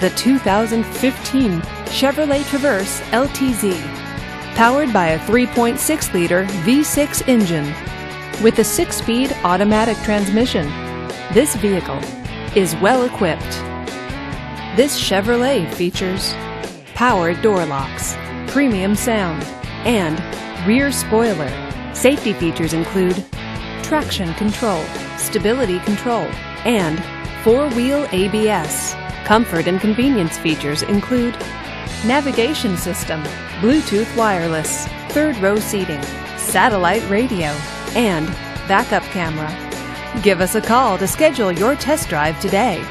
the 2015 Chevrolet Traverse LTZ. Powered by a 3.6-liter V6 engine with a 6-speed automatic transmission, this vehicle is well equipped. This Chevrolet features power door locks, premium sound, and rear spoiler. Safety features include traction control, stability control, and 4-wheel ABS. Comfort and convenience features include navigation system, Bluetooth wireless, third-row seating, satellite radio, and backup camera. Give us a call to schedule your test drive today.